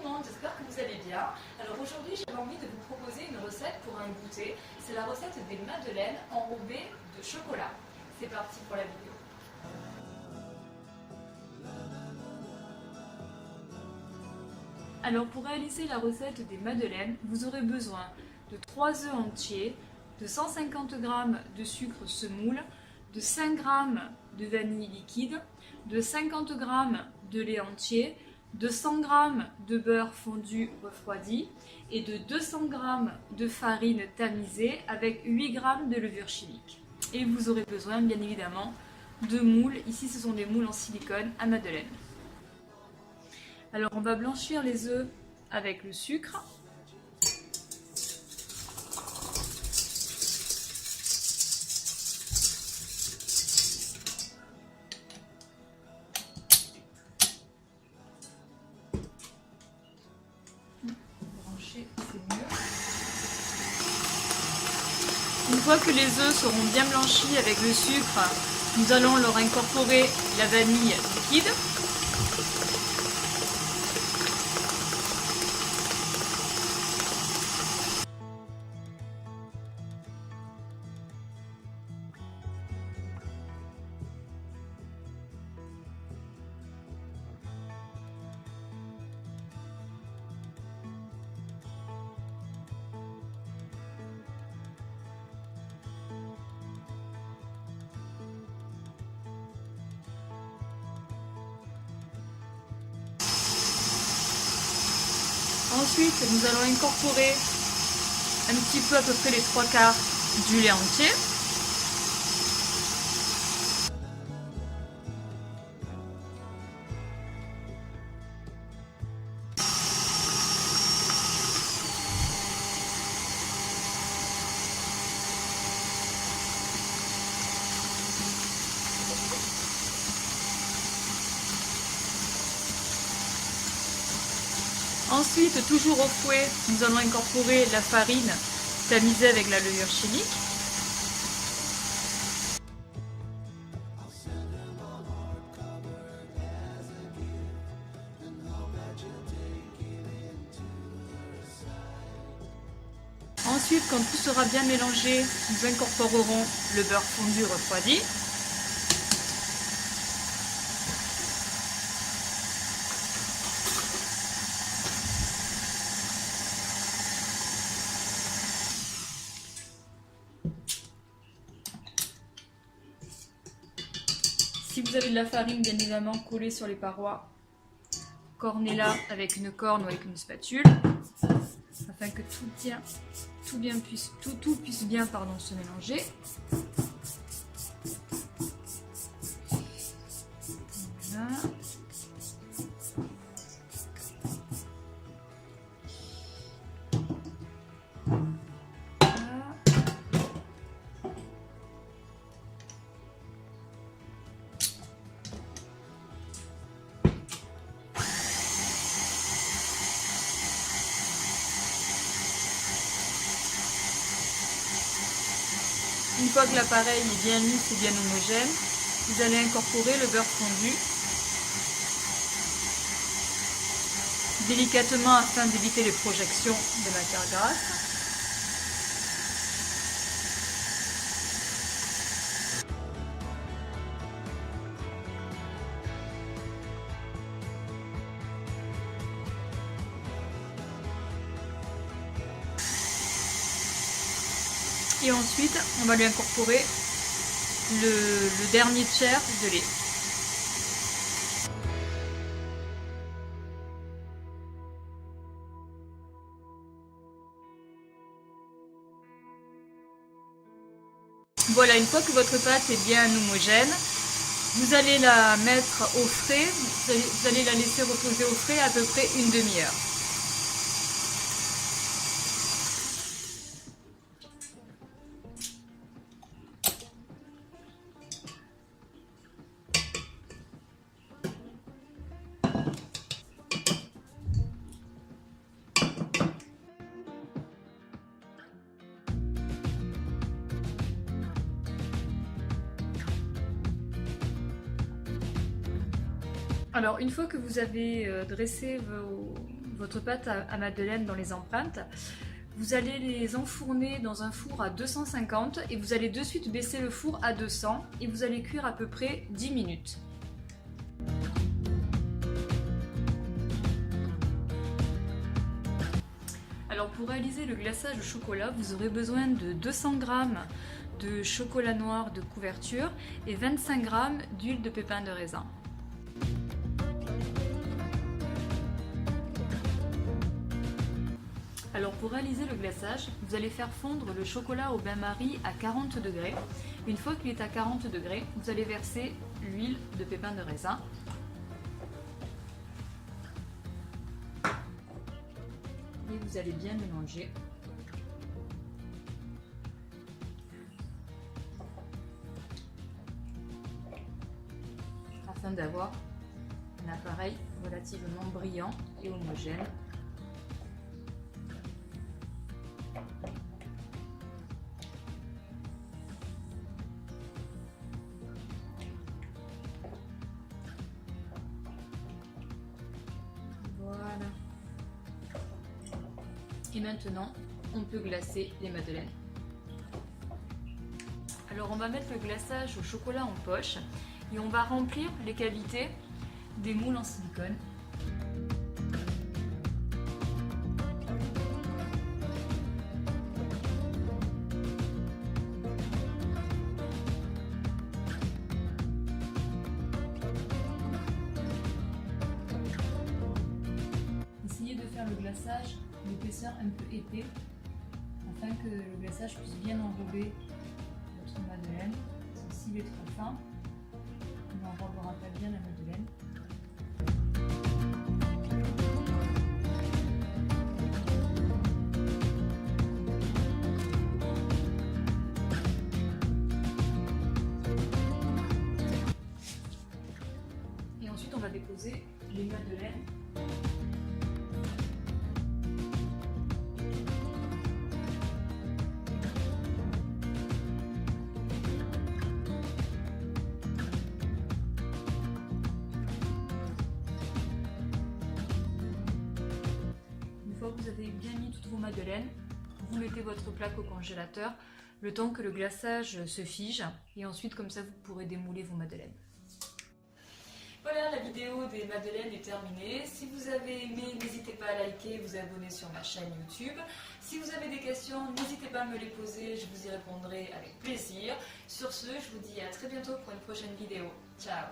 le monde, j'espère que vous allez bien. Alors aujourd'hui j'avais envie de vous proposer une recette pour un goûter. C'est la recette des madeleines enrobées de chocolat. C'est parti pour la vidéo. Alors pour réaliser la recette des madeleines, vous aurez besoin de 3 œufs entiers, de 150 g de sucre semoule, de 5 g de vanille liquide, de 50 g de lait entier, de 100 g de beurre fondu refroidi et de 200 g de farine tamisée avec 8 g de levure chimique. Et vous aurez besoin bien évidemment de moules. Ici ce sont des moules en silicone à madeleine. Alors on va blanchir les œufs avec le sucre. Brancher, c'est mieux. Une fois que les œufs seront bien blanchis avec le sucre, nous allons leur incorporer la vanille liquide. Ensuite, nous allons incorporer un petit peu, à peu près les 3/4 du lait entier. Ensuite, toujours au fouet, nous allons incorporer la farine tamisée avec la levure chimique. Ensuite, quand tout sera bien mélangé, nous incorporerons le beurre fondu refroidi. Si vous avez de la farine, bien évidemment, collée sur les parois, cornez-la avec une corne ou avec une spatule, afin que tout puisse bien se mélanger. Voilà. Une fois que l'appareil est bien lisse et bien homogène, vous allez incorporer le beurre fondu délicatement afin d'éviter les projections de matière grasse. Et ensuite, on va lui incorporer le dernier tiers de lait. Voilà, une fois que votre pâte est bien homogène, vous allez la mettre au frais, vous allez la laisser reposer au frais à peu près une demi-heure. Alors une fois que vous avez dressé votre pâte à madeleine dans les empreintes. Vous allez les enfourner dans un four à 250 et vous allez de suite baisser le four à 200 et vous allez cuire à peu près 10 minutes. Alors pour réaliser le glaçage au chocolat, vous aurez besoin de 200 g de chocolat noir de couverture et 25 g d'huile de pépins de raisin. Alors pour réaliser le glaçage, vous allez faire fondre le chocolat au bain-marie à 40 degrés. Une fois qu'il est à 40 degrés, vous allez verser l'huile de pépins de raisin. Et vous allez bien mélanger. Afin d'avoir un appareil relativement brillant et homogène. Voilà. Et maintenant, on peut glacer les madeleines. Alors on va mettre le glaçage au chocolat en poche et on va remplir les cavités des moules en silicone. Essayez de faire le glaçage d'épaisseur un peu épais afin que le glaçage puisse bien enrober votre madeleine. S'il est trop fin, il n'enrobera pas bien la madeleine. Et ensuite on va déposer les madeleines. Une fois que vous avez bien mis toutes vos madeleines, vous mettez votre plaque au congélateur le temps que le glaçage se fige et ensuite comme ça vous pourrez démouler vos madeleines. Voilà, la vidéo des madeleines est terminée. Si vous avez aimé, n'hésitez pas à liker et vous abonner sur ma chaîne YouTube. Si vous avez des questions, n'hésitez pas à me les poser, je vous y répondrai avec plaisir. Sur ce, je vous dis à très bientôt pour une prochaine vidéo. Ciao!